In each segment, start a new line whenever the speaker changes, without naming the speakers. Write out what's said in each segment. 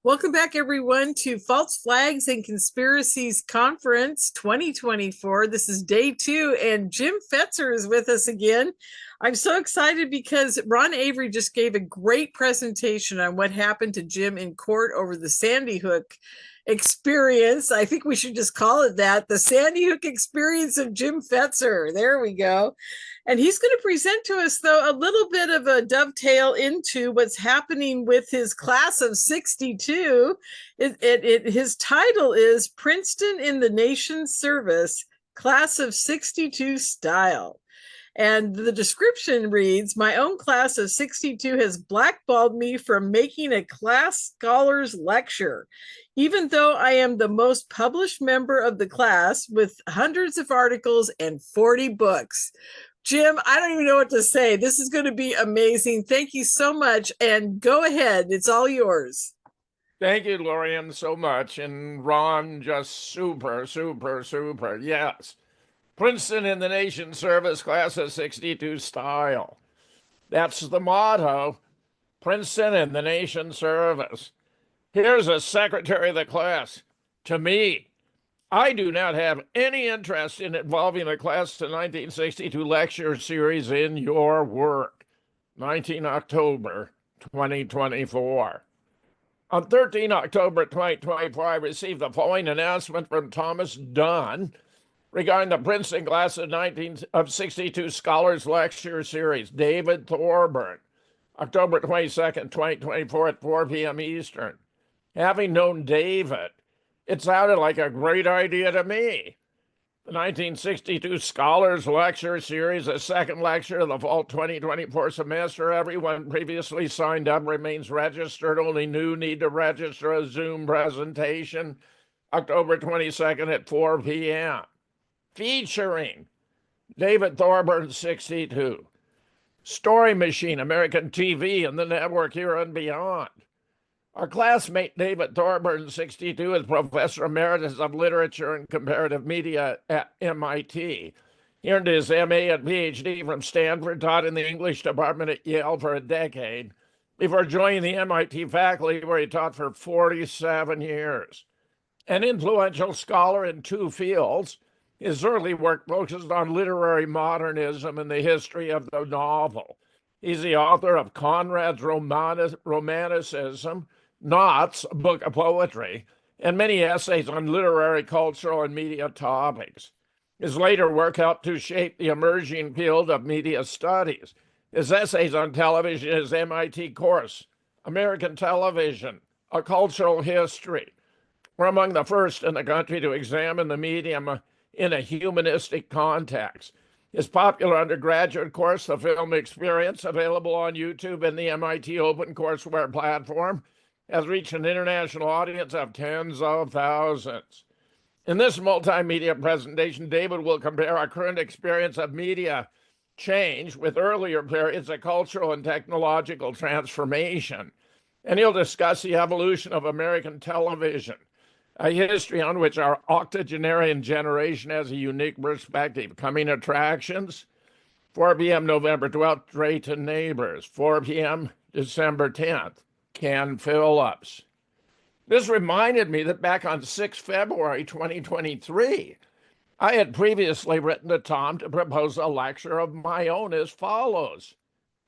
Welcome back, everyone, to False Flags and Conspiracies Conference 2024. This is day 2, and Jim Fetzer is with us again. I'm so excited because Ron Avery just gave a great presentation on what happened to Jim in court over the Sandy Hook experience. I think we should just call it that, the Sandy Hook experience of Jim Fetzer. There we go. And he's going to present to us, though, a little bit of a dovetail into what's happening with his class of 62. His title is Princeton in the Nation's Service, Class of 62 Style. And the description reads, my own class of 62 has blackballed me from making a class scholars lecture, even though I am the most published member of the class with hundreds of articles and 40 books. Jim, I don't even know what to say. This is going to be amazing. Thank you so much. And go ahead. It's all yours.
Thank you, Lorian, so much. And Ron, just super, super, super. Yes. Princeton in the nation's service, class of 62 style. That's the motto. Princeton in the nation's service. Here's a secretary of the class. To me, I do not have any interest in involving the class of 1962 lecture series in your work. 19 October 2024. On 13 October 2024, I received the following announcement from Thomas Dunn regarding the Princeton class of 62 Scholars Lecture Series. David Thorburn, October 22nd, 2024 at 4 p.m. Eastern. Having known David, it sounded like a great idea to me. The 1962 Scholars Lecture Series, the second lecture of the fall 2024 semester. Everyone previously signed up remains registered. Only new need to register a Zoom presentation, October 22nd at 4 p.m. Featuring David Thorburn, 62. Story Machine, American TV, and the network here and beyond. Our classmate David Thorburn, 62, is Professor Emeritus of Literature and Comparative Media at MIT. He earned his MA and PhD from Stanford, taught in the English department at Yale for a decade, before joining the MIT faculty, where he taught for 47 years. An influential scholar in two fields, his early work focused on literary modernism and the history of the novel. He's the author of Conrad's Romanticism, Knots, a book of poetry, and many essays on literary, cultural, and media topics. His later work helped to shape the emerging field of media studies. His essays on television, his MIT course, American Television, A Cultural History, were among the first in the country to examine the medium in a humanistic context. His popular undergraduate course, The Film Experience, available on YouTube and the MIT OpenCourseWare platform, has reached an international audience of tens of thousands. In this multimedia presentation, David will compare our current experience of media change with earlier periods of cultural and technological transformation. And he'll discuss the evolution of American television, a history on which our octogenarian generation has a unique perspective. Coming attractions, 4 p.m. November 12th, Drayton Neighbors, 4 p.m. December 10th, Ken Phillips. This reminded me that back on 6 February 2023, I had previously written to Tom to propose a lecture of my own as follows.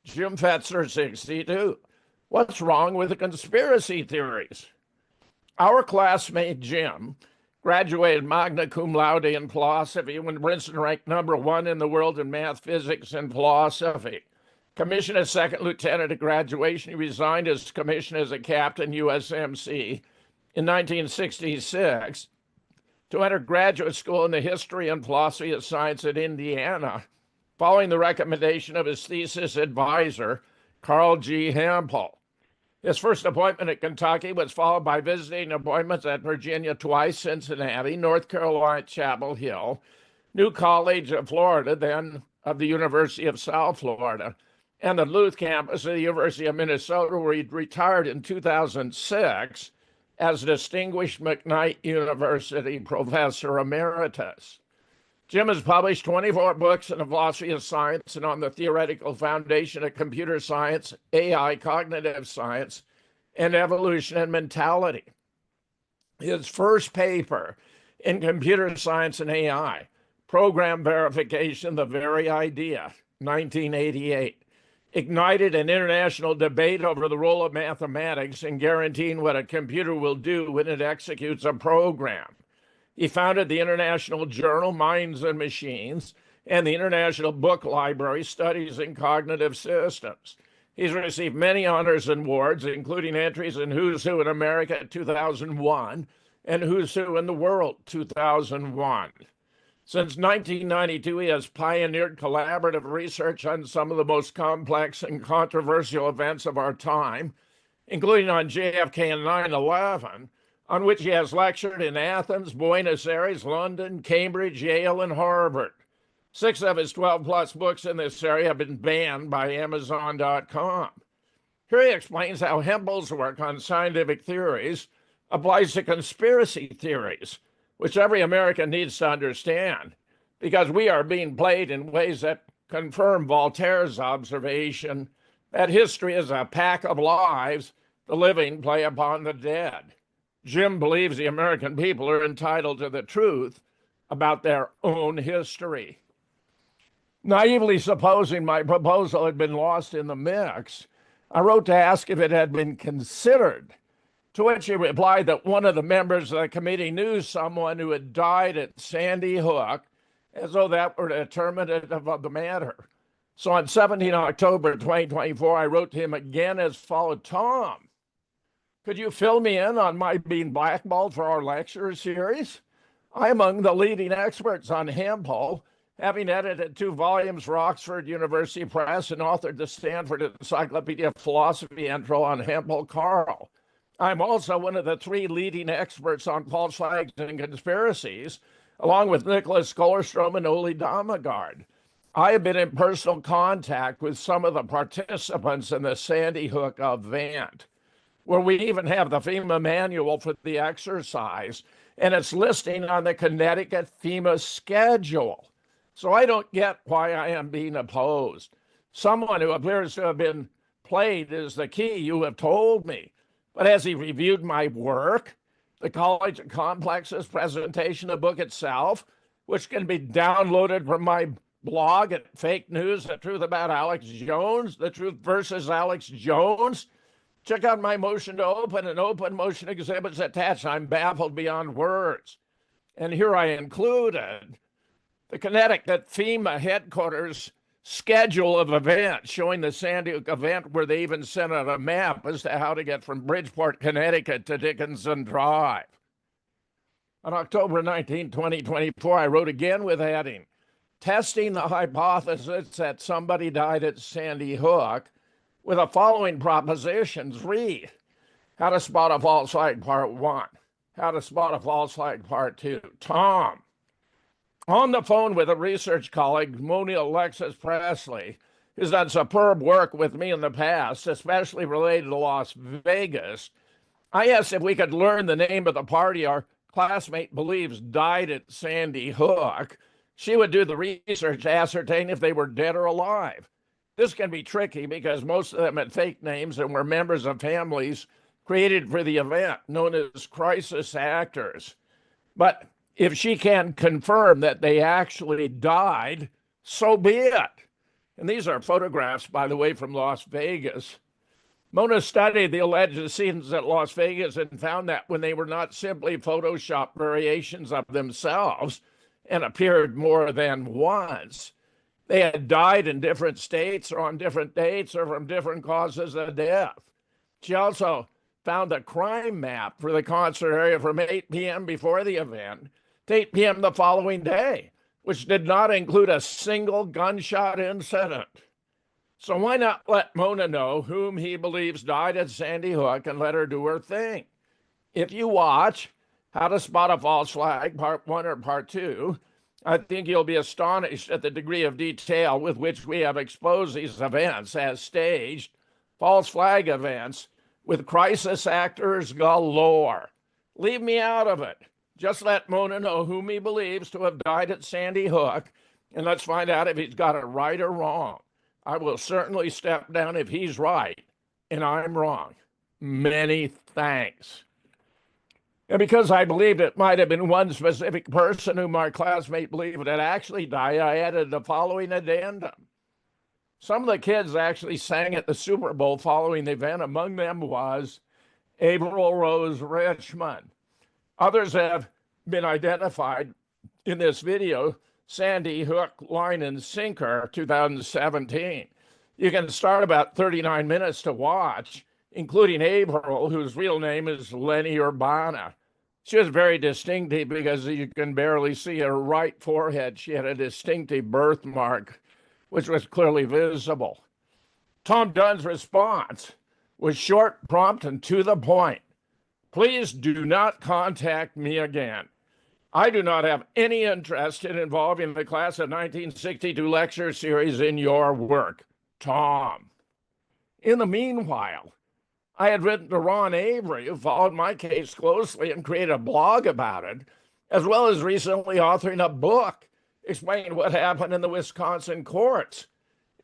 Jim Fetzer, 62. What's wrong with the conspiracy theories? Our classmate Jim graduated magna cum laude in philosophy when Princeton ranked #1 in the world in math, physics, and philosophy. Commissioned as second lieutenant at graduation, he resigned his commission as a captain USMC in 1966 to enter graduate school in the history and philosophy of science at Indiana, following the recommendation of his thesis advisor, Carl G. Hempel. His first appointment at Kentucky was followed by visiting appointments at Virginia twice, Cincinnati, North Carolina, Chapel Hill, New College of Florida, then of the University of South Florida, and the Duluth Campus of the University of Minnesota, where he retired in 2006 as Distinguished McKnight University Professor Emeritus. Jim has published 24 books in the philosophy of science and on the theoretical foundation of computer science, AI, cognitive science, and Evolution and Mentality. His first paper in computer science and AI, Program Verification, the Very Idea, 1988, ignited an international debate over the role of mathematics in guaranteeing what a computer will do when it executes a program. He founded the International Journal Minds and Machines and the International Book Library Studies in Cognitive Systems. He's received many honors and awards, including entries in Who's Who in America 2001 and Who's Who in the World 2001. Since 1992, he has pioneered collaborative research on some of the most complex and controversial events of our time, including on JFK and 9/11, on which he has lectured in Athens, Buenos Aires, London, Cambridge, Yale, and Harvard. 6 of his 12-plus books in this area have been banned by Amazon.com. Here he explains how Hempel's work on scientific theories applies to conspiracy theories, which every American needs to understand, because we are being played in ways that confirm Voltaire's observation that history is a pack of lies the living play upon the dead. Jim believes the American people are entitled to the truth about their own history. Naively supposing my proposal had been lost in the mix, I wrote to ask if it had been considered, to which he replied that one of the members of the committee knew someone who had died at Sandy Hook, as though that were determinative of the matter. So on 17 October 2024, I wrote to him again as followed: Tom, could you fill me in on my being blackballed for our lecture series? I'm among the leading experts on Hempel, having edited 2 volumes for Oxford University Press and authored the Stanford Encyclopedia of Philosophy intro on Hempel Carl. I'm also one of the 3 leading experts on false flags and conspiracies, along with Nicholas Skollerstrom and Ole Damagard. I have been in personal contact with some of the participants in the Sandy Hook event, where we even have the FEMA manual for the exercise, and it's listing on the Connecticut FEMA schedule. So I don't get why I am being opposed. Someone who appears to have been played is the key, you have told me. But has he reviewed my work, the College of Complexes presentation, the book itself, which can be downloaded from my blog at Fake News, The Truth About Alex Jones, The Truth versus Alex Jones? Check out my motion to open and open motion exhibits attached. I'm baffled beyond words. And here I included the Connecticut FEMA headquarters schedule of events showing the Sandy Hook event, where they even sent out a map as to how to get from Bridgeport, Connecticut to Dickinson Drive. On October 19, 2024, I wrote again with heading, Testing the Hypothesis that Somebody Died at Sandy Hook, with the following propositions. Read: How to Spot a False Flag, Part 1. How to Spot a False Flag, Part 2. Tom, on the phone with a research colleague, Moni Alexis Presley, who's done superb work with me in the past, especially related to Las Vegas, I asked if we could learn the name of the party our classmate believes died at Sandy Hook. She would do the research to ascertain if they were dead or alive. This can be tricky because most of them had fake names and were members of families created for the event, known as crisis actors. But if she can confirm that they actually died, so be it. And these are photographs, by the way, from Las Vegas. Mona studied the alleged scenes at Las Vegas and found that when they were not simply Photoshop variations of themselves and appeared more than once, they had died in different states or on different dates or from different causes of death. She also found a crime map for the concert area from 8 p.m. before the event to 8 p.m. the following day, which did not include a single gunshot incident. So why not let Mona know whom he believes died at Sandy Hook and let her do her thing? If you watch How to Spot a False Flag, Part 1 or Part 2, I think you'll be astonished at the degree of detail with which we have exposed these events as staged false flag events with crisis actors galore. Leave me out of it. Just let Mona know whom he believes to have died at Sandy Hook, and let's find out if he's got it right or wrong. I will certainly step down if he's right and I'm wrong. Many thanks. And because I believed it might have been one specific person whom my classmate believed had actually died, I added the following addendum. Some of the kids actually sang at the Super Bowl following the event. Among them was April Rose Richmond. Others have been identified in this video: Sandy Hook, Line and Sinker, 2017. You can start about 39 minutes to watch, including April, whose real name is Lenny Urbana. She was very distinctive because you can barely see her right forehead. She had a distinctive birthmark, which was clearly visible. Tom Dunn's response was short, prompt, and to the point. Please do not contact me again. I do not have any interest in involving the class of 1962 lecture series in your work, Tom. In the meanwhile, I had written to Ron Avery, who followed my case closely and created a blog about it, as well as recently authoring a book explaining what happened in the Wisconsin courts.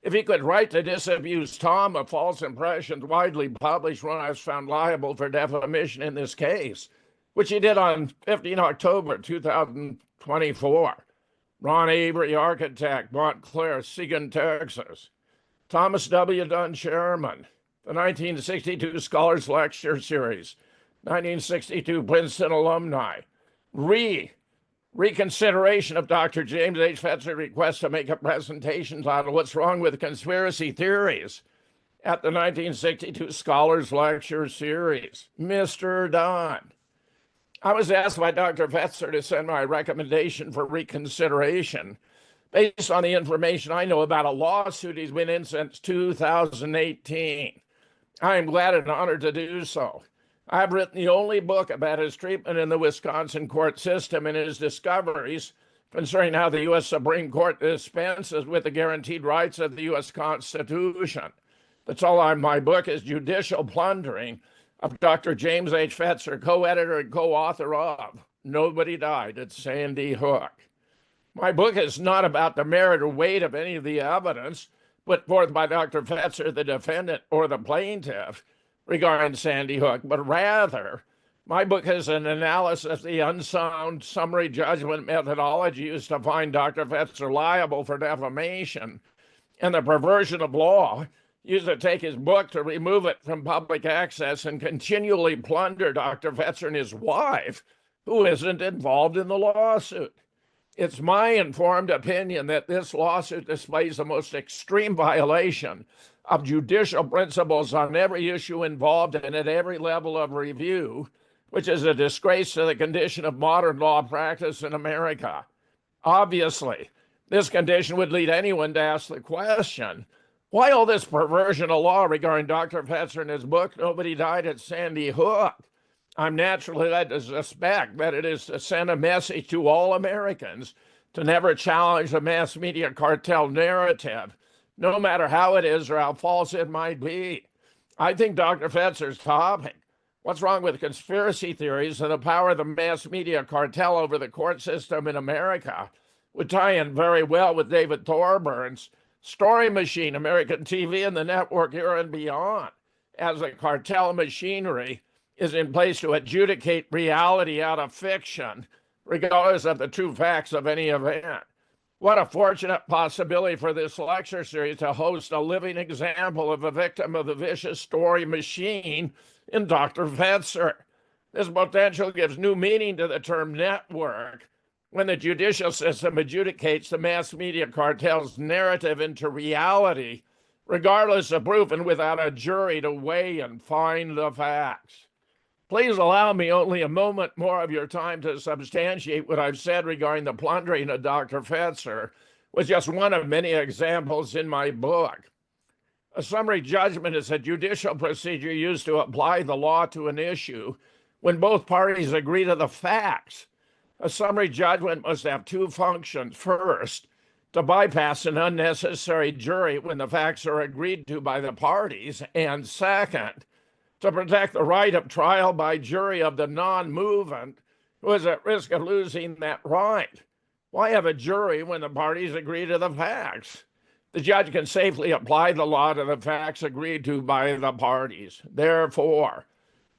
If he could write to disabuse Tom of false impressions widely published when I was found liable for defamation in this case, which he did on 15 October 2024. Ron Avery, architect, Montclair, Seguin, Texas. Thomas W. Dunn, chairman. The 1962 Scholars Lecture Series, 1962 Princeton alumni. Reconsideration of Dr. James H. Fetzer request to make a presentation on what's wrong with conspiracy theories at the 1962 Scholars Lecture Series. Mr. Dunn. I was asked by Dr. Fetzer to send my recommendation for reconsideration based on the information I know about a lawsuit he's been in since 2018. I am glad and honored to do so. I've written the only book about his treatment in the Wisconsin court system and his discoveries concerning how the U.S. Supreme Court dispenses with the guaranteed rights of the U.S. Constitution. That's all my book is Judicial Plundering of Dr. James H. Fetzer, co-editor and co-author of Nobody Died at Sandy Hook. My book is not about the merit or weight of any of the evidence put forth by Dr. Fetzer, the defendant, or the plaintiff regarding Sandy Hook, but rather, my book is an analysis of the unsound summary judgment methodology used to find Dr. Fetzer liable for defamation and the perversion of law used to take his book to remove it from public access and continually plunder Dr. Fetzer and his wife, who isn't involved in the lawsuit. It's my informed opinion that this lawsuit displays the most extreme violation of judicial principles on every issue involved and at every level of review, which is a disgrace to the condition of modern law practice in America. Obviously, this condition would lead anyone to ask the question, why all this perversion of law regarding Dr. Fetzer and his book, Nobody Died at Sandy Hook? I'm naturally led to suspect that it is to send a message to all Americans to never challenge the mass media cartel narrative, no matter how it is or how false it might be. I think Dr. Fetzer's topic, what's wrong with conspiracy theories and the power of the mass media cartel over the court system in America, would tie in very well with David Thorburns' Story Machine, American TV and the network era and beyond, as the cartel machinery is in place to adjudicate reality out of fiction, regardless of the true facts of any event. What a fortunate possibility for this lecture series to host a living example of a victim of the vicious story machine in Dr. Fetzer. This potential gives new meaning to the term network when the judicial system adjudicates the mass media cartel's narrative into reality, regardless of proof and without a jury to weigh and find the facts. Please allow me only a moment more of your time to substantiate what I've said regarding the plundering of Dr. Fetzer, with just one of many examples in my book. A summary judgment is a judicial procedure used to apply the law to an issue when both parties agree to the facts. A summary judgment must have two functions. First, to bypass an unnecessary jury when the facts are agreed to by the parties, and second, to protect the right of trial by jury of the non-movement who is at risk of losing that right. Why have a jury when the parties agree to the facts? the judge can safely apply the law to the facts agreed to by the parties. Therefore,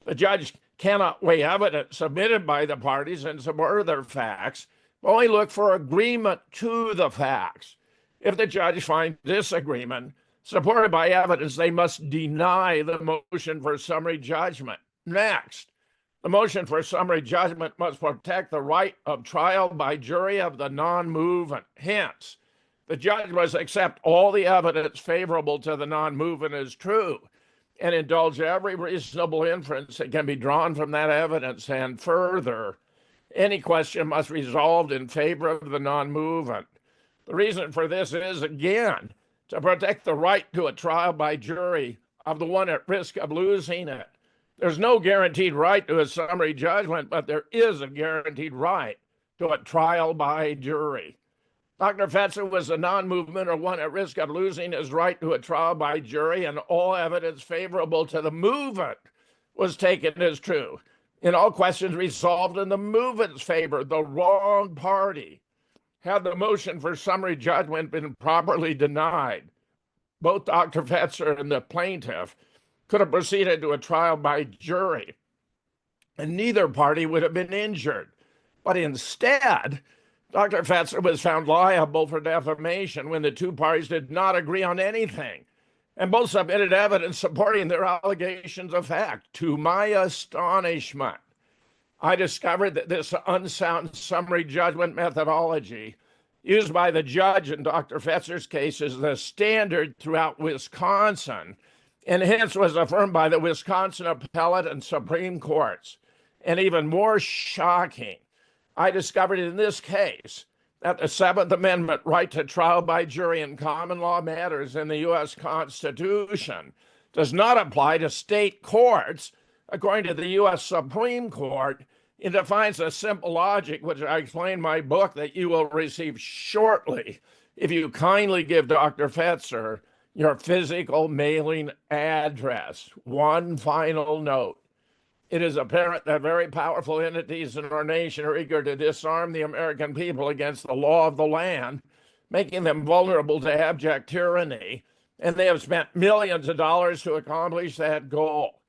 the judge cannot weigh evidence submitted by the parties in support of their facts, but only look for agreement to the facts. If the judge finds disagreement supported by evidence, they must deny the motion for summary judgment. Next, the motion for summary judgment must protect the right of trial by jury of the non-movement. Hence, the judge must accept all the evidence favorable to the non-movement as true and indulge every reasonable inference that can be drawn from that evidence. And further, any question must be resolved in favor of the non-movement. The reason for this is, again, to protect the right to a trial by jury of the one at risk of losing it. There's no guaranteed right to a summary judgment, but there is a guaranteed right to a trial by jury. Dr. Fetzer was a non-movement or one at risk of losing his right to a trial by jury, and all evidence favorable to the movement was taken as true. In all questions resolved in the movement's favor, the wrong party. Had the motion for summary judgment been properly denied, both Dr. Fetzer and the plaintiff could have proceeded to a trial by jury, and neither party would have been injured. But instead, Dr. Fetzer was found liable for defamation when the two parties did not agree on anything, and both submitted evidence supporting their allegations of fact. To my astonishment, I discovered that this unsound summary judgment methodology used by the judge in Dr. Fetzer's case is the standard throughout Wisconsin, and hence was affirmed by the Wisconsin Appellate and Supreme Courts. And even more shocking, I discovered in this case that the Seventh Amendment right to trial by jury in common law matters in the U.S. Constitution does not apply to state courts, according to the U.S. Supreme Court. It defines a simple logic, which I explain in my book, that you will receive shortly if you kindly give Dr. Fetzer your physical mailing address. One final note. It is apparent that very powerful entities in our nation are eager to disarm the American people against the law of the land, making them vulnerable to abject tyranny, and they have spent millions of dollars to accomplish that goal.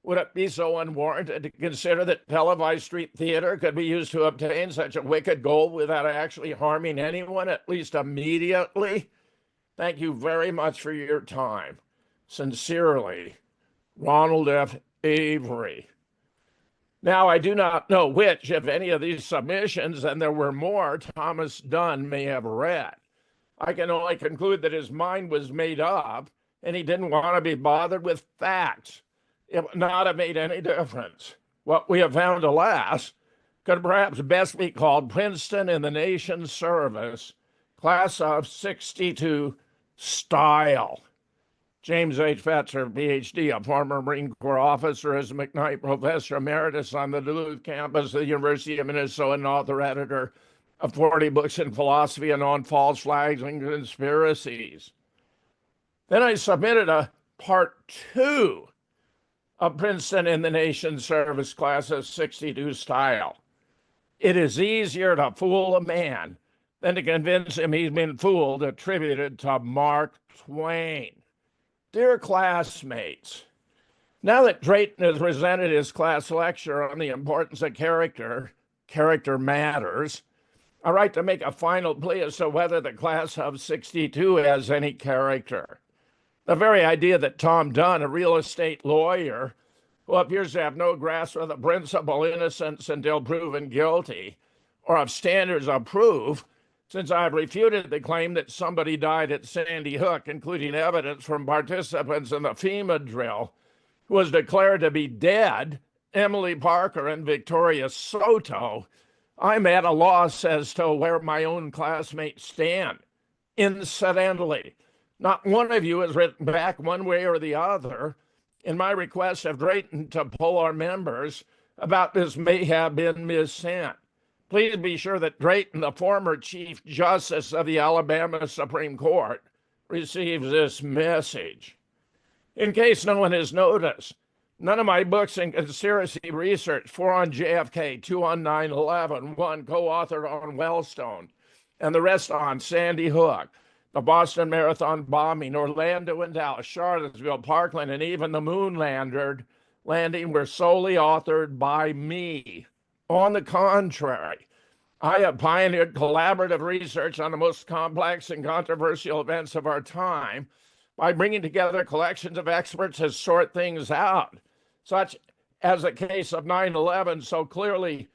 Would it be so unwarranted to consider that televised street theater could be used to obtain such a wicked goal without actually harming anyone, at least immediately? Thank you very much for your time. Sincerely, Ronald F. Avery. Now, I do not know which, if any, of these submissions, and there were more, Thomas Dunn may have read. I can only conclude that his mind was made up, and he didn't want to be bothered with facts. It would not have made any difference. What we have found, alas, could perhaps best be called Princeton in the nation's service, class of 62 style. James H. Fetzer, Ph.D., a former Marine Corps officer, is McKnight Professor Emeritus on the Duluth Campus of the University of Minnesota and author editor of 40 books in philosophy and on false flags and conspiracies. Then I submitted a part 2 of Princeton in the nation's service, class of 62 style. It is easier to fool a man than to convince him he's been fooled, attributed to Mark Twain. Dear classmates, now that Drayton has presented his class lecture on the importance of character matters, I write to make a final plea as to whether the class of 62 has any character. The very idea that Tom Dunn, a real estate lawyer who appears to have no grasp of the principle innocence until proven guilty, or of standards of proof, since I've refuted the claim that somebody died at Sandy Hook, including evidence from participants in the FEMA drill, who was declared to be dead, Emily Parker and Victoria Soto, I'm at a loss as to where my own classmates stand. Incidentally, not one of you has written back one way or the other in my request of Drayton to poll our members about this may have been missent. Please be sure that Drayton, the former Chief Justice of the Alabama Supreme Court, receives this message. In case no one has noticed, none of my books in conspiracy research, 4 on JFK, 2 on 9/11, 1 co-authored on Wellstone, and the rest on Sandy Hook, the Boston Marathon bombing, Orlando and Dallas, Charlottesville, Parkland, and even the moon landing were solely authored by me. On the contrary, I have pioneered collaborative research on the most complex and controversial events of our time by bringing together collections of experts to sort things out, such as a case of 9/11 so clearly,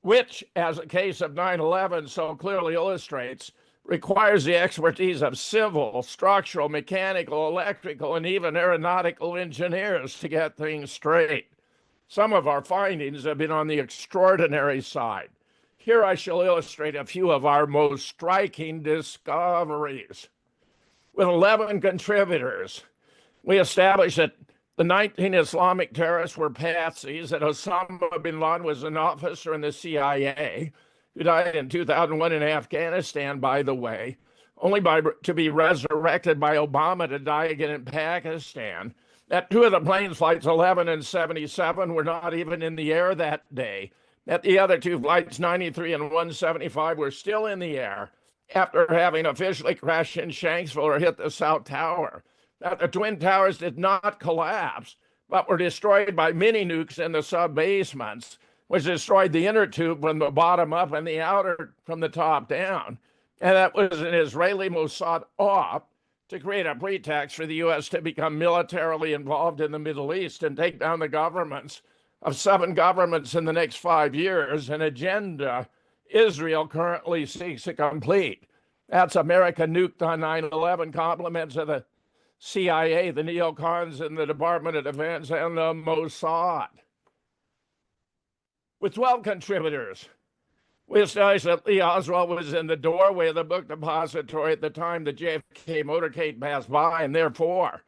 which, as a case of 9/11 so clearly illustrates, requires the expertise of civil, structural, mechanical, electrical, and even aeronautical engineers to get things straight. Some of our findings have been on the extraordinary side. Here I shall illustrate a few of our most striking discoveries. With 11 contributors, we established that the 19 Islamic terrorists were patsies, that Osama bin Laden was an officer in the CIA, who died in 2001 in Afghanistan, by the way, only to be resurrected by Obama to die again in Pakistan, that two of the planes, flights 11 and 77, were not even in the air that day, that the other two flights, 93 and 175, were still in the air after having officially crashed in Shanksville or hit the South Tower, that the Twin Towers did not collapse, but were destroyed by mini nukes in the sub-basements, which destroyed the inner tube from the bottom up and the outer from the top down. And that was an Israeli Mossad op to create a pretext for the U.S. to become militarily involved in the Middle East and take down the governments of 7 governments in the next 5 years, an agenda Israel currently seeks to complete. That's America nuked on 9/11, compliments of the CIA, the neocons in the Department of Defense, and the Mossad. With 12 contributors, we established that Lee Oswald was in the doorway of the book depository at the time the JFK motorcade passed by, and therefore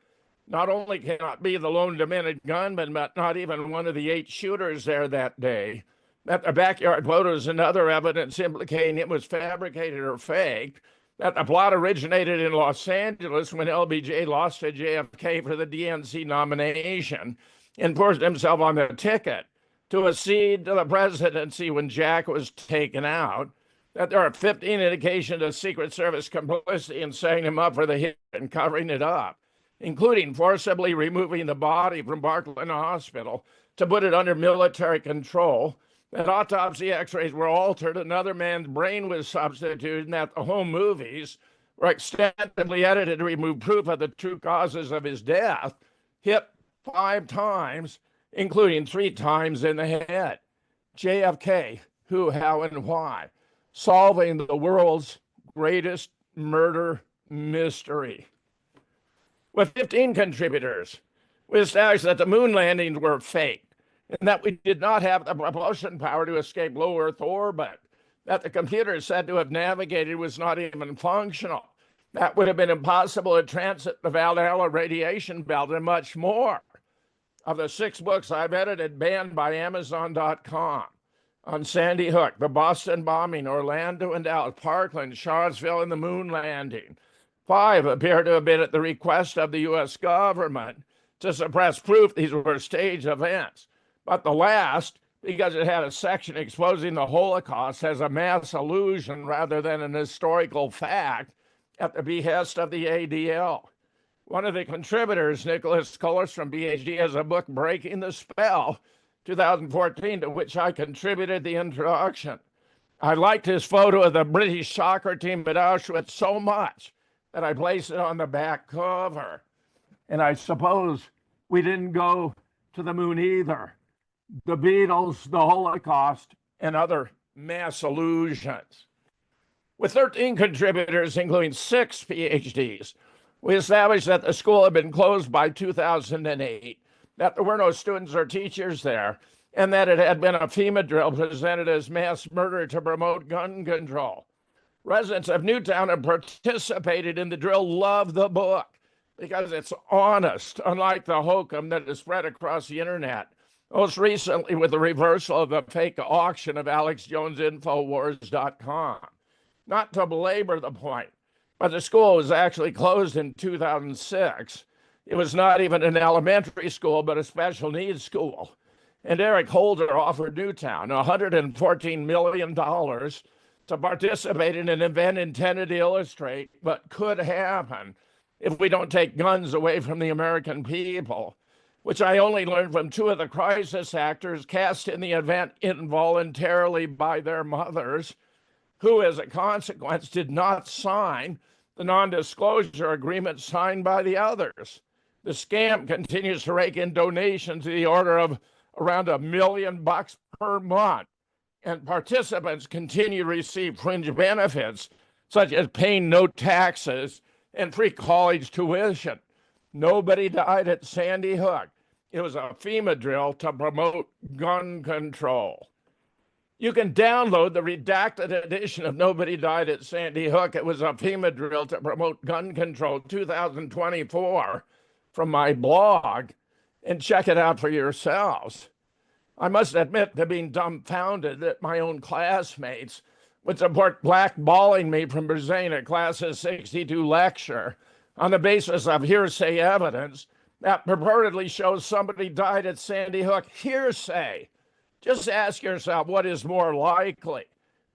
not only cannot be the lone demented gunman, but not even one of the 8 shooters there that day, that the backyard photos and other evidence implicating him was fabricated or faked, that the plot originated in Los Angeles when LBJ lost to JFK for the DNC nomination and forced himself on the ticket to accede to the presidency when Jack was taken out, that there are 15 indications of Secret Service complicity in setting him up for the hit and covering it up, including forcibly removing the body from Parkland Hospital to put it under military control, that autopsy x-rays were altered, another man's brain was substituted, and that the home movies were extensively edited to remove proof of the true causes of his death, hit 5 times, including 3 times in the head. JFK, who, how, and why, solving the world's greatest murder mystery. With 15 contributors, we established that the moon landings were fake, and that we did not have the propulsion power to escape low Earth orbit, that the computer said to have navigated was not even functional, that would have been impossible to transit the Valhalla radiation belt, and much more. Of the 6 books I've edited, banned by Amazon.com, on Sandy Hook, the Boston bombing, Orlando and Dallas, Parkland, Charlottesville, and the moon landing, 5 appear to have been at the request of the U.S. government to suppress proof these were staged events. But the last, because it had a section exposing the Holocaust as a mass illusion rather than an historical fact, at the behest of the ADL. One of the contributors, Nicholas Cullis from Ph.D., has a book, Breaking the Spell, 2014, to which I contributed the introduction. I liked his photo of the British soccer team at Auschwitz so much that I placed it on the back cover. And I suppose we didn't go to the moon either. The Beatles, the Holocaust, and other mass illusions. With 13 contributors, including 6 PhDs, we established that the school had been closed by 2008, that there were no students or teachers there, and that it had been a FEMA drill presented as mass murder to promote gun control. Residents of Newtown have participated in the drill, love the book, because it's honest, unlike the hokum that is spread across the internet, most recently with the reversal of the fake auction of AlexJonesInfowars.com. Not to belabor the point, but the school was actually closed in 2006. It was not even an elementary school, but a special needs school. And Eric Holder offered Newtown $114 million to participate in an event intended to illustrate what could happen if we don't take guns away from the American people, which I only learned from two of the crisis actors cast in the event involuntarily by their mothers, who, as a consequence, did not sign the non-disclosure agreement signed by the others. The scam continues to rake in donations to the order of around $1 million per month, and participants continue to receive fringe benefits, such as paying no taxes and free college tuition. Nobody died at Sandy Hook. It was a FEMA drill to promote gun control. You can download the redacted edition of Nobody Died at Sandy Hook. It was a FEMA drill to promote gun control 2024 from my blog, and check it out for yourselves. I must admit to being dumbfounded that my own classmates would support blackballing me from presenting a class of 62 lecture on the basis of hearsay evidence that purportedly shows somebody died at Sandy Hook. Hearsay. Just ask yourself, what is more likely?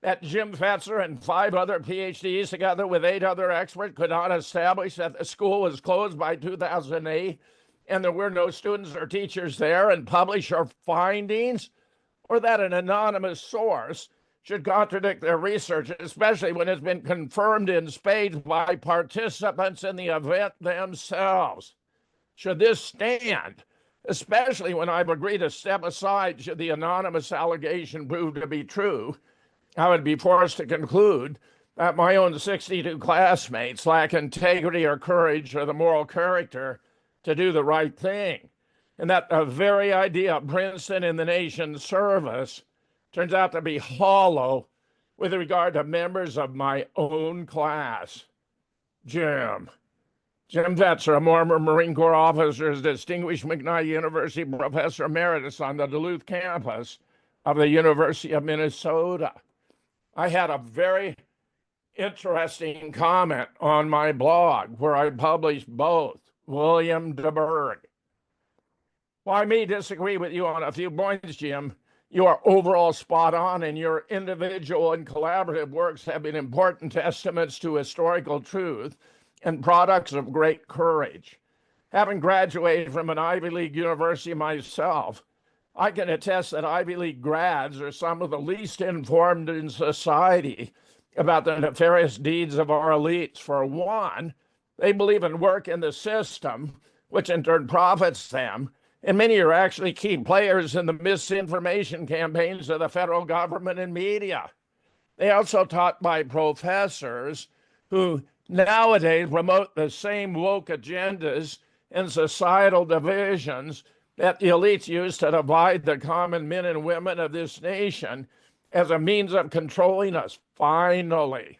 That Jim Fetzer and 5 other PhDs, together with 8 other experts, could not establish that the school was closed by 2008 and there were no students or teachers there, and publish our findings? Or that an anonymous source should contradict their research, especially when it's been confirmed in spades by participants in the event themselves? Should this stand, especially when I've agreed to step aside should the anonymous allegation prove to be true? I would be forced to conclude that my own 62 classmates lack integrity or courage or the moral character to do the right thing, and that the very idea of Princeton in the nation's service turns out to be hollow with regard to members of my own class. Jim Fetzer, a former Marine Corps officer, is distinguished McKnight University Professor Emeritus on the Duluth Campus of the University of Minnesota. I had a very interesting comment on my blog where I published both. William DeBerg. While I may disagree with you on a few points, Jim, you are overall spot on, and your individual and collaborative works have been important testaments to historical truth and products of great courage. Having graduated from an Ivy League university myself, I can attest that Ivy League grads are some of the least informed in society about the nefarious deeds of our elites. For one, they believe in work in the system, which in turn profits them, and many are actually key players in the misinformation campaigns of the federal government and media. They also taught by professors who nowadays promote the same woke agendas and societal divisions that the elites use to divide the common men and women of this nation as a means of controlling us. Finally,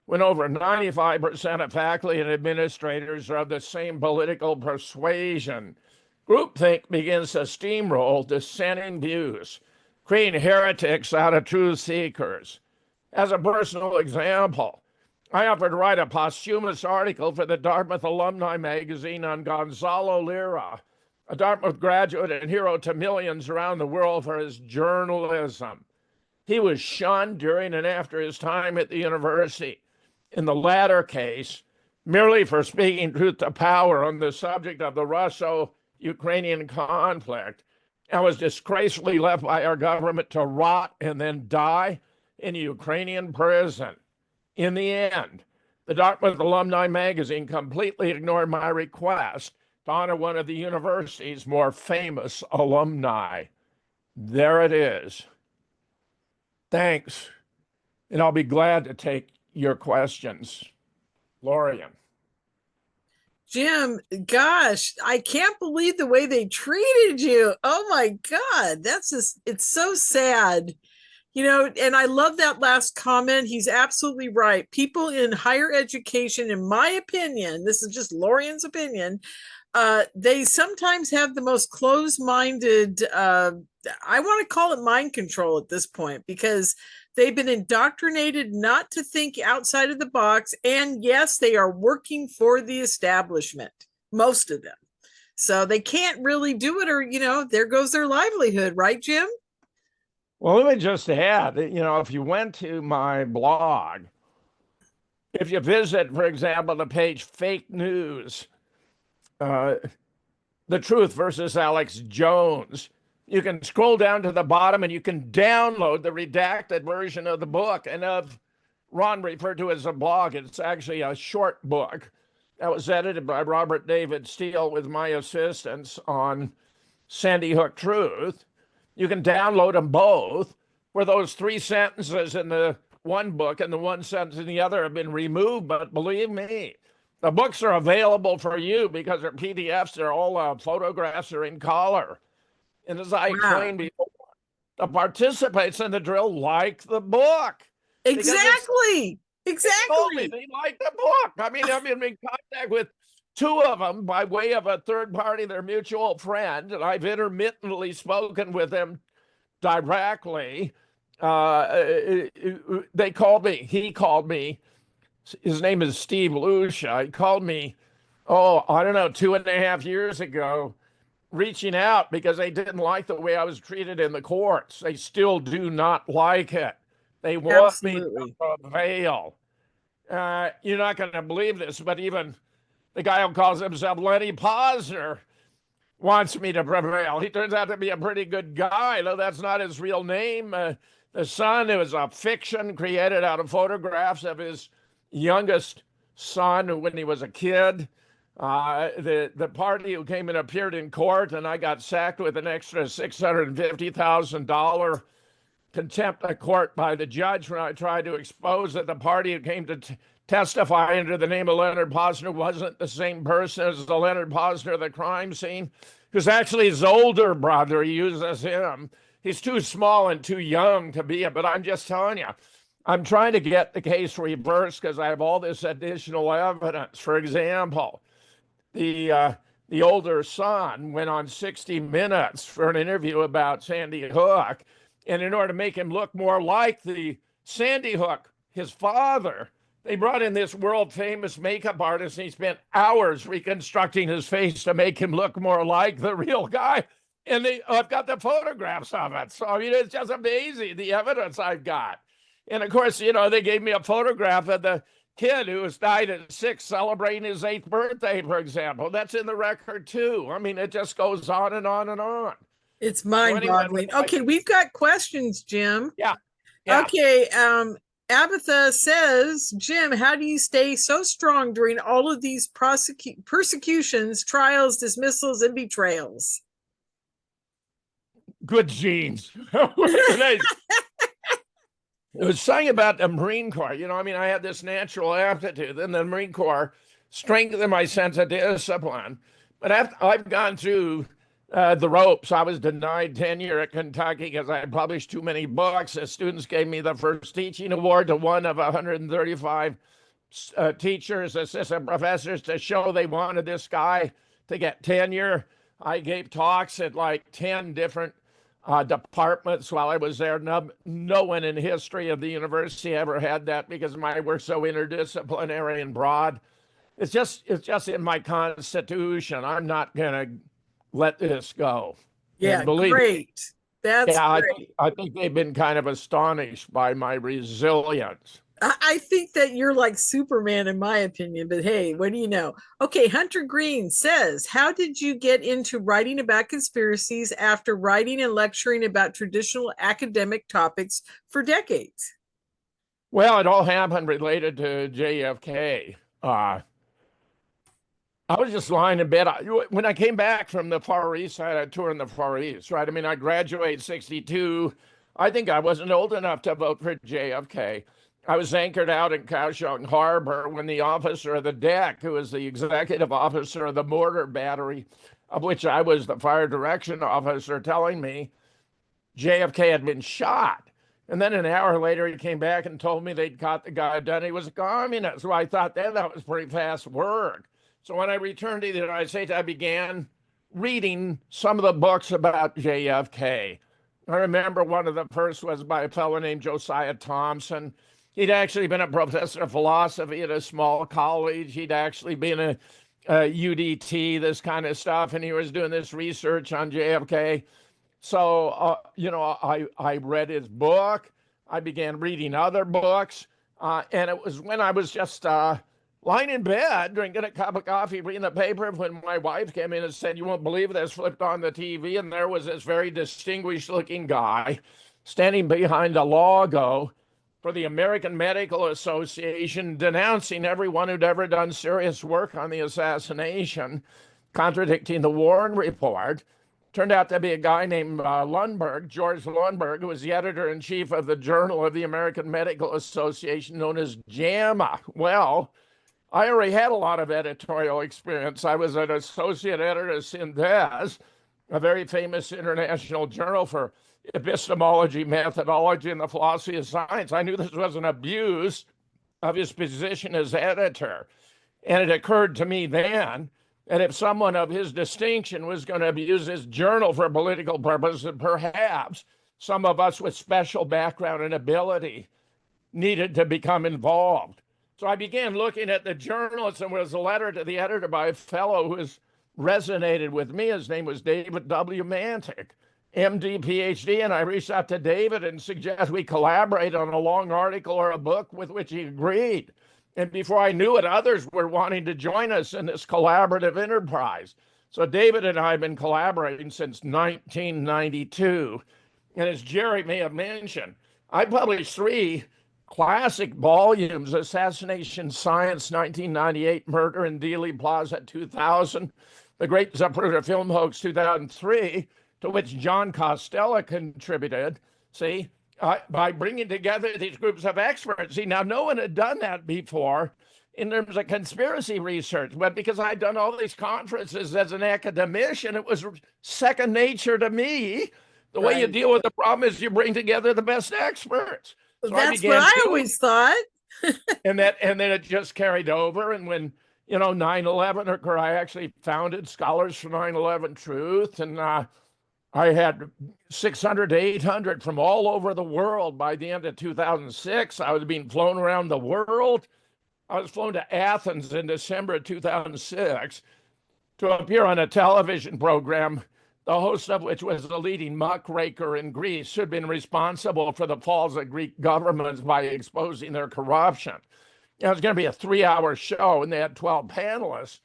when over 95% of faculty and administrators are of the same political persuasion, groupthink begins to steamroll dissenting views, creating heretics out of truth seekers. As a personal example, I offered to write a posthumous article for the Dartmouth Alumni magazine on Gonzalo Lira, a Dartmouth graduate and hero to millions around the world for his journalism. He was shunned during and after his time at the university. In the latter case, merely for speaking truth to power on the subject of the Russo-Ukrainian conflict, and was disgracefully left by our government to rot and then die in a Ukrainian prison. In the end, the Dartmouth Alumni magazine completely ignored my request to honor one of the university's more famous alumni. There it is. Thanks, and I'll be glad to take your questions. Lorian.
Jim, gosh, I can't believe the way they treated you. Oh my God, that's just, it's so sad. You know, and I love that last comment. He's absolutely right. People in higher education, in my opinion, this is just Lorian's opinion, they sometimes have the most closed-minded, I want to call it mind control at this point, because they've been indoctrinated not to think outside of the box. And yes, they are working for the establishment, most of them. So they can't really do it, or, you know, there goes their livelihood, right, Jim?
Well, let me just add, if you went to my blog, if you visit, for example, the page Fake News, uh, The Truth versus Alex Jones, you can scroll down to the bottom and you can download the redacted version of the book and of Ron referred to as a blog. It's actually a short book that was edited by Robert David Steele with my assistance on Sandy Hook Truth. You can download them both, where those 3 sentences in the one book and the 1 sentence in the other have been removed. But believe me, the books are available for you because they're PDFs. They're all photographs are in color. And as I explained before, the participants in the drill like the book.
Exactly.
Exactly. They like the book. I mean, I'm in contact with 2 of them by way of a third party, their mutual friend, and I've intermittently spoken with them directly. They called me. He called me. His name is Steve Lucia. He called me, I don't know, 2.5 years ago, reaching out because they didn't like the way I was treated in the courts. They still do not like it. They want me to prevail. You're not going to believe this, but even the guy who calls himself Lenny Posner wants me to prevail. He turns out to be a pretty good guy, though that's not his real name. The son, it was a fiction created out of photographs of his youngest son when he was a kid. The party who came and appeared in court, and I got sacked with an extra $650,000 contempt of court by the judge when I tried to expose that the party who came to testify under the name of Leonard Posner wasn't the same person as the Leonard Posner of the crime scene. Because actually his older brother uses him. He's too small and too young to be it. But I'm just telling you, I'm trying to get the case reversed because I have all this additional evidence. For example, the older son went on 60 Minutes for an interview about Sandy Hook. And in order to make him look more like the Sandy Hook, his father, they brought in this world famous makeup artist, and he spent hours reconstructing his face to make him look more like the real guy. And I've got the photographs of it. So, I mean, it's just amazing, the evidence I've got. And of course, they gave me a photograph of the kid who was died at 6 celebrating his 8th birthday, for example. That's in the record too. I mean, it just goes on and on and on.
It's mind-boggling. Okay, we've got questions, Jim.
Yeah.
Okay, Abatha says, Jim, how do you stay so strong during all of these persecutions, trials, dismissals, and betrayals?
Good genes. It was something about the Marine Corps. I had this natural aptitude, and the Marine Corps strengthened my sense of discipline. But I've gone through the ropes. I was denied tenure at Kentucky because I had published too many books. The students gave me the first teaching award to one of 135 teachers, assistant professors, to show they wanted this guy to get tenure. I gave talks at like 10 different departments while I was there. No one in history of the university ever had that because my work so interdisciplinary and broad. It's just in my constitution. I'm not going to let this go.
Yeah, great. That's
great. I think they've been kind of astonished by my resilience.
I think that you're like Superman in my opinion, but hey, what do you know? Okay, Hunter Green says, how did you get into writing about conspiracies after writing and lecturing about traditional academic topics for decades?
Well, it all happened related to JFK. I was just lying in bed. When I came back from the Far East, I had a tour in the Far East, right? I mean, I graduated 62. I think I wasn't old enough to vote for JFK. I was anchored out in Kaohsiung Harbor when the officer of the deck, who was the executive officer of the mortar battery, of which I was the fire direction officer, telling me JFK had been shot. And then an hour later, he came back and told me they'd caught the guy done. He was a communist. So I thought that was pretty fast work. So when I returned to the United States, I began reading some of the books about JFK. I remember one of the first was by a fellow named Josiah Thompson. He'd actually been a professor of philosophy at a small college. He'd actually been a UDT, this kind of stuff, and he was doing this research on JFK. So, I read his book. I began reading other books. And it was when I was just lying in bed, drinking a cup of coffee, reading the paper, when my wife came in and said, "You won't believe this," flipped on the TV, and there was this very distinguished looking guy standing behind a logo for the American Medical Association, denouncing everyone who'd ever done serious work on the assassination, contradicting the Warren Report. Turned out to be a guy named Lundberg, George Lundberg, who was the editor-in-chief of the Journal of the American Medical Association, known as JAMA. Well, I already had a lot of editorial experience. I was an associate editor at Synthèse, a very famous international journal for epistemology, methodology, and the philosophy of science. I knew this was an abuse of his position as editor. And it occurred to me then that if someone of his distinction was going to abuse his journal for political purposes, perhaps some of us with special background and ability needed to become involved. So I began looking at the journals, and there was a letter to the editor by a fellow who has resonated with me. His name was David W. Mantic, MD, PhD, and I reached out to David and suggested we collaborate on a long article or a book, with which he agreed. And before I knew it, others were wanting to join us in this collaborative enterprise. So David and I have been collaborating since 1992. And as Jerry may have mentioned, I published 3 classic volumes: Assassination Science, 1998, Murder in Dealey Plaza, 2000, The Great Zapruder Film Hoax, 2003, to which John Costello contributed. See, by bringing together these groups of experts. See, now no one had done that before in terms of conspiracy research, but because I'd done all these conferences as an academician, it was second nature to me. The way you deal with the problem is you bring together the best experts.
So that's what I always thought.
and then it just carried over. And when 9/11 occurred, I actually founded Scholars for 9/11 Truth, and I had 600 to 800 from all over the world. By the end of 2006, I was being flown around the world. I was flown to Athens in December of 2006 to appear on a television program, the host of which was the leading muckraker in Greece, who had been responsible for the falls of Greek governments by exposing their corruption. It was going to be a 3-hour show, and they had 12 panelists.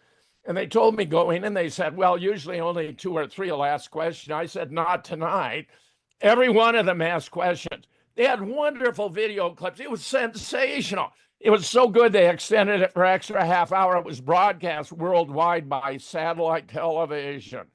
And they told me going in, they said, well, usually only 2 or 3 will ask questions. I said, not tonight. Every one of them asked questions. They had wonderful video clips. It was sensational. It was so good they extended it for an extra half hour. It was broadcast worldwide by satellite television.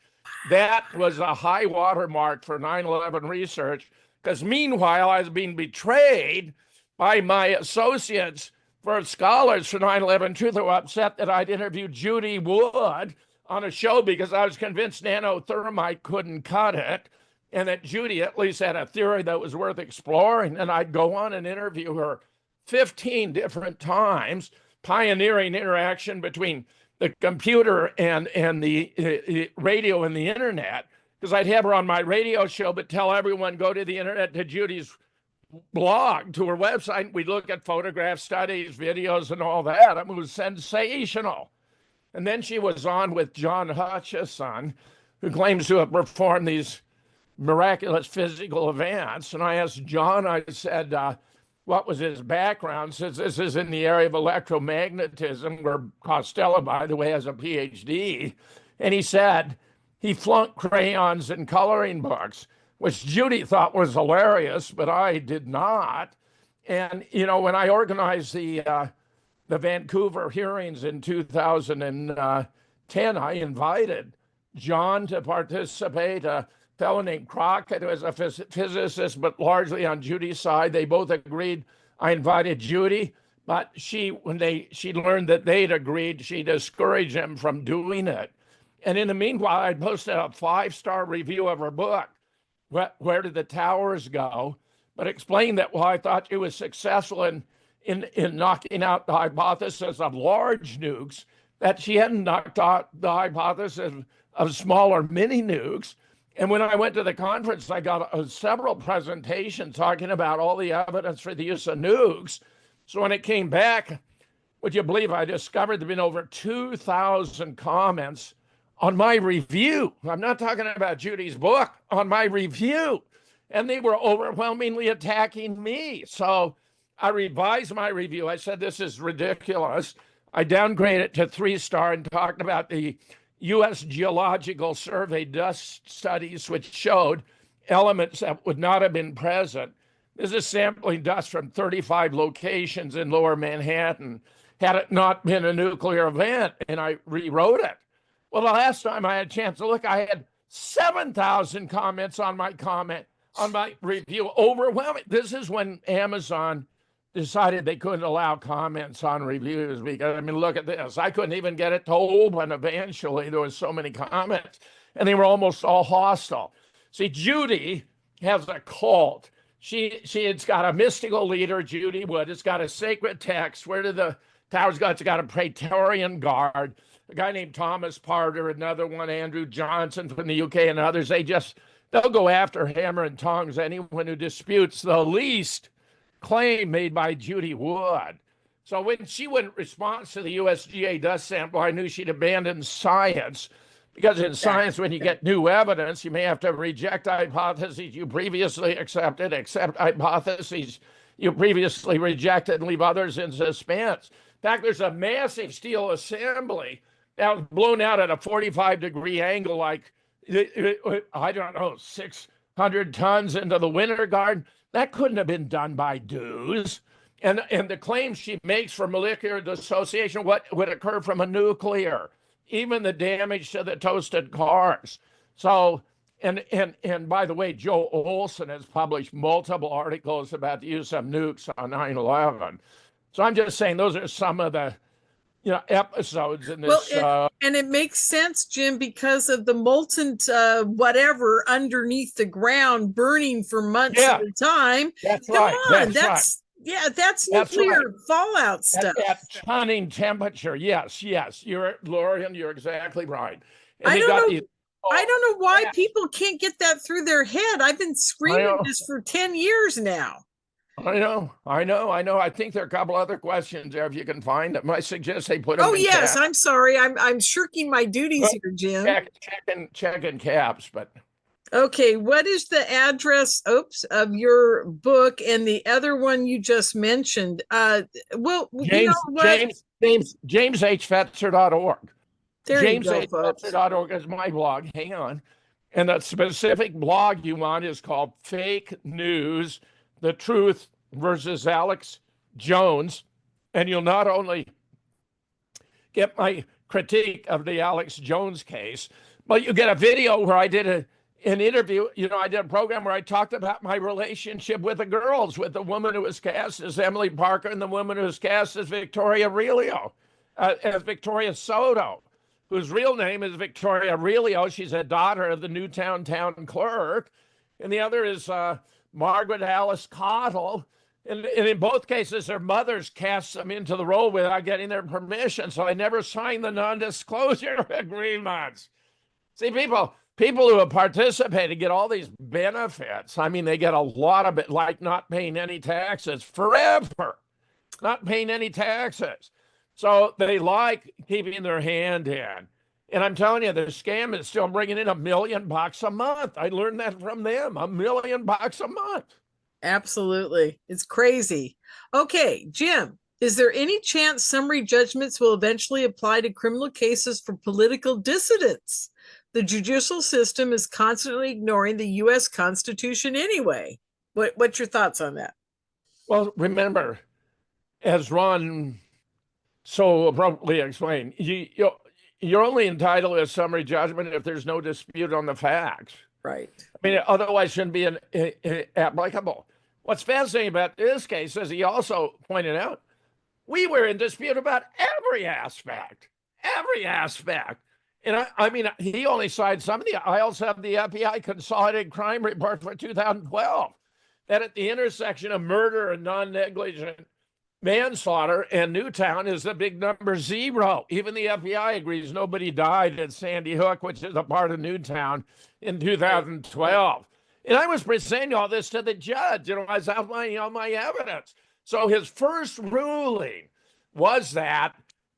That was a high watermark for 9/11 research, because meanwhile, I was being betrayed by my associates for Scholars for 9/11 Truth, who were upset that I'd interviewed Judy Wood on a show because I was convinced nanothermite couldn't cut it, and that Judy at least had a theory that was worth exploring. And I'd go on and interview her 15 different times, pioneering interaction between the computer and the radio and the internet, because I'd have her on my radio show, but tell everyone, go to the internet, to Judy's blog, to her website. We'd look at photographs, studies, videos, and all that. It was sensational. And then she was on with John Hutchison, who claims to have performed these miraculous physical events. And I asked John, I said, what was his background, since this is in the area of electromagnetism, where Costello, by the way, has a PhD. And he said he flunked crayons and coloring books, which Judy thought was hilarious, but I did not. And, when I organized the Vancouver hearings in 2010, I invited John to participate, a fellow named Crockett, who is a physicist, but largely on Judy's side. They both agreed. I invited Judy, but when she learned that they'd agreed, she discouraged them from doing it. And in the meanwhile, I posted a 5-star review of her book, Where Did the Towers Go?, but explained that while I thought she was successful in knocking out the hypothesis of large nukes, that she hadn't knocked out the hypothesis of smaller mini nukes. And when I went to the conference, I got several presentations talking about all the evidence for the use of nukes. So when it came back, would you believe I discovered there'd been over 2,000 comments on my review. I'm not talking about Judy's book, on my review. And they were overwhelmingly attacking me. So I revised my review. I said, this is ridiculous. I downgraded it to 3-star and talked about the U.S. Geological Survey dust studies, which showed elements that would not have been present. This is sampling dust from 35 locations in lower Manhattan, had it not been a nuclear event, and I rewrote it. Well, the last time I had a chance to look, I had 7,000 comments on my review, overwhelming. This is when Amazon decided they couldn't allow comments on reviews because, I mean, look at this. I couldn't even get it to open eventually. There was so many comments, and they were almost all hostile. See, Judy has a cult. It's got a mystical leader, Judy Wood. It's got a sacred text. Where did the towers go? It's got a Praetorian Guard. A guy named Thomas Parter, another one, Andrew Johnson from the UK, and others. They'll go after hammer and tongs anyone who disputes the least claim made by Judy Wood. So when she wouldn't respond to the USGA dust sample, I knew she'd abandoned science, because in science, when you get new evidence, you may have to reject hypotheses you previously accepted, accept hypotheses you previously rejected, and leave others in suspense. In fact, there's a massive steel assembly that was blown out at a 45-degree angle, like, I don't know, 600 tons into the Winter Garden. That couldn't have been done by dudes. And the claims she makes for molecular dissociation, what would occur from a nuclear, even the damage to the toasted cars. So, and by the way, Joe Olson has published multiple articles about the use of nukes on 9/11. So I'm just saying those are some of the episodes in this.
Well, and it makes sense, Jim, because of the molten whatever underneath the ground burning for months at a time.
That's
Come
right.
on, that's nuclear fallout stuff.
At stunning temperature. Yes, Lorian, you're exactly right. And
I don't know why people can't get that through their head. I've been screaming this for 10 years now.
I know. I think there are a couple other questions there if you can find them. I suggest they put them in
yes,
caps.
I'm sorry. I'm shirking my duties here, Jim.
Checking caps, but
okay, what is the address of your book and the other one you just mentioned?
JamesHFetzer.org.
There you go, folks.
JamesHFetzer.org is my blog. Hang on. And the specific blog you want is called Fake News: The Truth versus Alex Jones. And you'll not only get my critique of the Alex Jones case, but you get a video where I did an interview. I did a program where I talked about my relationship with the girls, with the woman who was cast as Emily Parker and the woman who was cast as Victoria Soto, whose real name is Victoria Aurelio. She's a daughter of the Newtown town clerk. And the other is Margaret Alice Cottle. And in both cases, their mothers cast them into the role without getting their permission. So I never signed the non-disclosure agreements. See, people who have participated get all these benefits. I mean, they get a lot of it, like not paying any taxes forever, not paying any taxes. So they like keeping their hand in. And I'm telling you, the scam is still bringing in $1 million a month. I learned that from them, $1 million a month.
Absolutely. It's crazy. Okay, Jim, is there any chance summary judgments will eventually apply to criminal cases for political dissidents? The judicial system is constantly ignoring the U.S. Constitution anyway. What's your thoughts on that?
Well, remember, as Ron so appropriately explained, you're only entitled to a summary judgment if there's no dispute on the facts.
Right.
I mean, otherwise it shouldn't be applicable. What's fascinating about this case, as he also pointed out, we were in dispute about every aspect. And I mean, he only cited some of the. I also have the FBI Consolidated Crime Report for 2012 that at the intersection of murder and non-negligent manslaughter and Newtown is the big number 0. Even the FBI agrees nobody died at Sandy Hook, which is a part of Newtown, in 2012. And I was presenting all this to the judge. I was outlining all my evidence. So his first ruling was that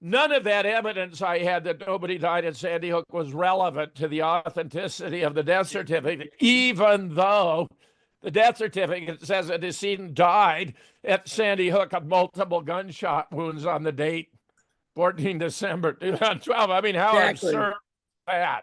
None of that evidence I had that nobody died at Sandy Hook was relevant to the authenticity of the death certificate, even though the death certificate says a decedent died at Sandy Hook of multiple gunshot wounds on the date, 14 December 2012. I mean, how
Exactly.
absurd is that?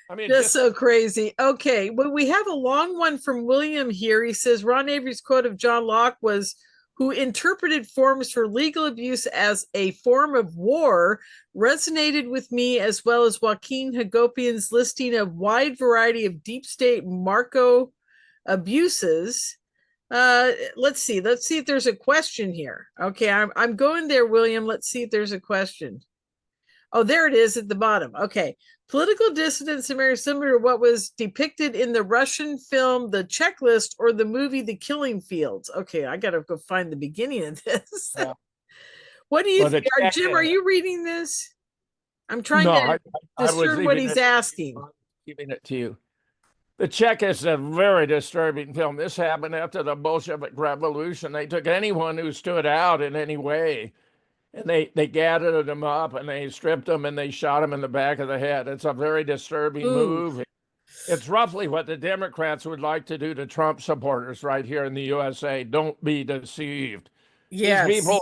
I mean,
Just so crazy. Okay. Well, we have a long one from William here. He says Ron Avery's quote of John Locke was, who interpreted forms for legal abuse as a form of war, resonated with me, as well as Joaquin Hagopian's listing of wide variety of deep state Marco abuses. Let's see if there's a question here. Okay, I'm going there, William. Let's see if there's a question. Oh, there it is at the bottom. Okay. Political dissidents are very similar to what was depicted in the Russian film The Checklist or the movie The Killing Fields. Okay, I got to go find the beginning of this. Yeah. What do you think? Jim, are you reading this? I'm trying to discern what he's asking.
I'm giving it to you. The Czech is a very disturbing film. This happened after the Bolshevik Revolution. They took anyone who stood out in any way, and they gathered them up and they stripped them and they shot them in the back of the head. It's a very disturbing movie. It's roughly what the Democrats would like to do to Trump supporters right here in the USA. Don't be deceived.
Yes.
These people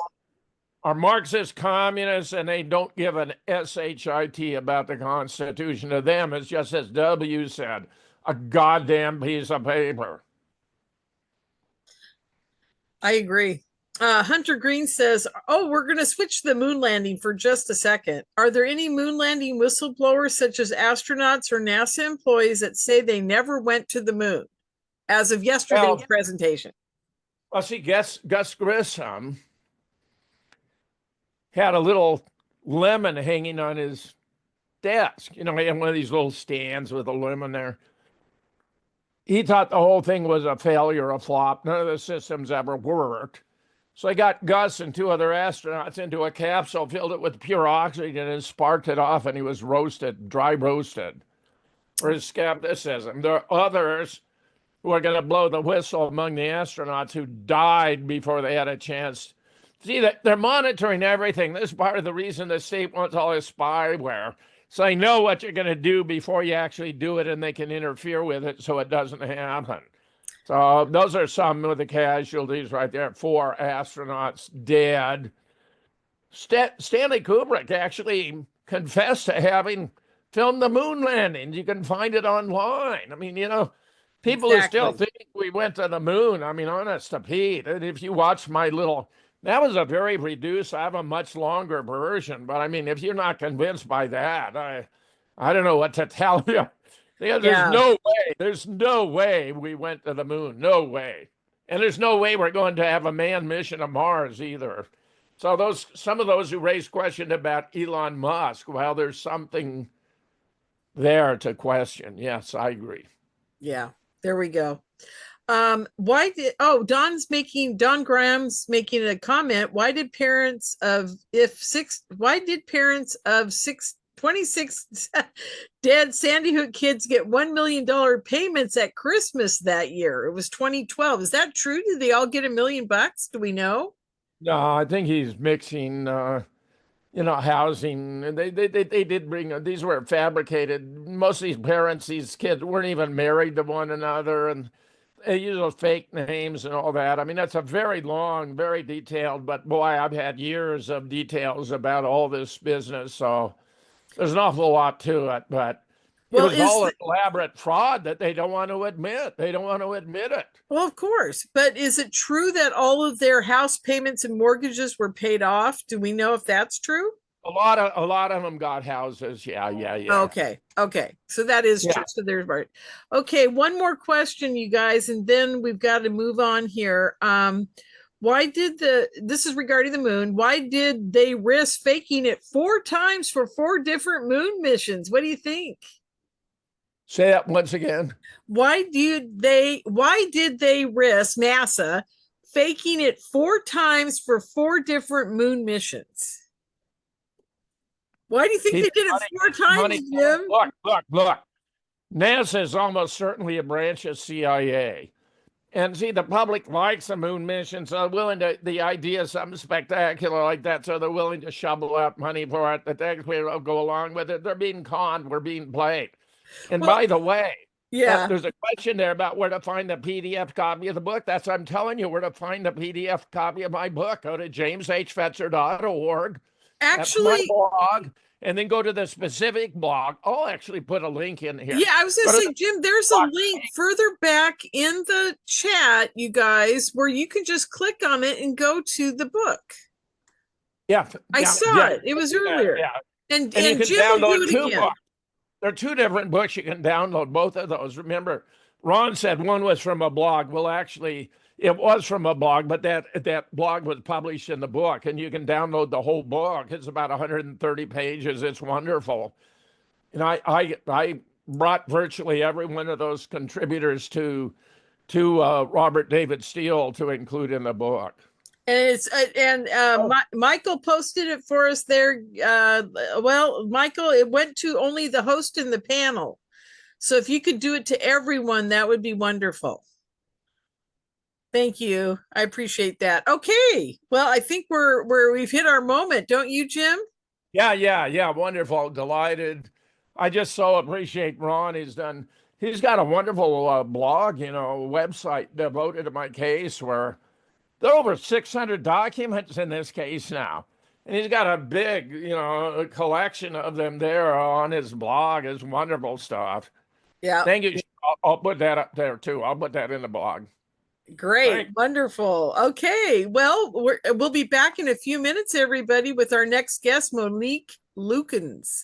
are Marxist communists, and they don't give an shit about the Constitution. To them, it's just as W said, a goddamn piece of paper.
I agree. Hunter Green says, oh, we're going to switch the moon landing for just a second. Are there any moon landing whistleblowers, such as astronauts or NASA employees, that say they never went to the moon as of yesterday's presentation?
Well, see, Gus Grissom had a little lemon hanging on his desk. You know, he had one of these little stands with a lemon there. He thought the whole thing was a failure, a flop. None of the systems ever worked. So they got Gus and two other astronauts into a capsule, filled it with pure oxygen, and sparked it off, and he was roasted, dry roasted, for his skepticism. There are others who are going to blow the whistle among the astronauts who died before they had a chance. See, they're monitoring everything. This is part of the reason the state wants all this spyware. So they know what you're going to do before you actually do it, and they can interfere with it so it doesn't happen. So those are some of the casualties right there. 4 astronauts dead. Stanley Kubrick actually confessed to having filmed the moon landings. You can find it online. I mean, you know, people who still think we went to the moon, I mean, honest to Pete, and if you watch my little, that was a very reduced, I have a much longer version, but I mean, if you're not convinced by that, I don't know what to tell you. There's no way we went to the moon. No way. And there's no way we're going to have a manned mission to Mars either. So some of those who raised question about Elon Musk, well, there's something there to question. Yes, I agree.
Yeah, there we go. Don Graham's making a comment. Why did parents of 26 dead Sandy Hook kids get $1 million payments at Christmas that year? It was 2012. Is that true? Did they all get $1 million? Do we know?
No, I think he's mixing, housing. They did bring, these were fabricated. Most of these parents, these kids weren't even married to one another, and they use those fake names and all that. I mean, that's a very long, very detailed, but boy, I've had years of details about all this business, so there's an awful lot to it, but it was all an elaborate fraud that they don't want to admit. They don't want to admit it.
Well, of course. But is it true that all of their house payments and mortgages were paid off? Do we know if that's true?
A lot of them got houses. Yeah.
Okay. So that is true. So there's right. Okay, one more question, you guys, and then we've got to move on here. This is regarding the moon. Why did they risk faking it 4 times for 4 different moon missions? What do you think?
Say that once again.
Why did they risk NASA faking it 4 times for 4 different moon missions? Why do you think they did it 4 times, Jim?
Look. NASA is almost certainly a branch of CIA. And see, the public likes a moon mission, so they're willing to, the idea is something spectacular like that, so they're willing to shovel out money for it. The taxpayer will go along with it. They're being conned. We're being played. And
Well,
by the way,
yeah.
there's a question there about where to find the PDF copy of the book. That's what I'm telling you, where to find the PDF copy of my book. Go to jameshfetzer.org. That's my
Actually,
blog. And then go to the specific blog. I'll actually put a link in here.
yeah, I was going to say, Jim, there's a link further back in the chat, you guys, where you can just click on it and go to the book.
Yeah.
I saw it. It was earlier.
Yeah.
And
you can
Jim will do
download
it
two
again.
books. There are two different books. You can download both of those. Remember, Ron said one was from a blog. Well, actually, it was from a blog, but that blog was published in the book, and you can download the whole book. It's about 130 pages. It's wonderful. And I brought virtually every one of those contributors to Robert David Steele to include in the book.
And Michael posted it for us there. Well, Michael, it went to only the host and the panel. So if you could do it to everyone, that would be wonderful. Thank you. I appreciate that. Okay. Well, I think we've hit our moment, don't you, Jim?
Yeah. Wonderful. Delighted. I just so appreciate Ron. He's got a wonderful blog, website devoted to my case where there are over 600 documents in this case now. And he's got a big, collection of them there on his blog. It's wonderful stuff.
Yeah.
Thank you. I'll put that up there too. I'll put that in the blog.
Great. Thanks. Wonderful. Okay. Well, we'll be back in a few minutes, everybody, with our next guest, Monique Lukens.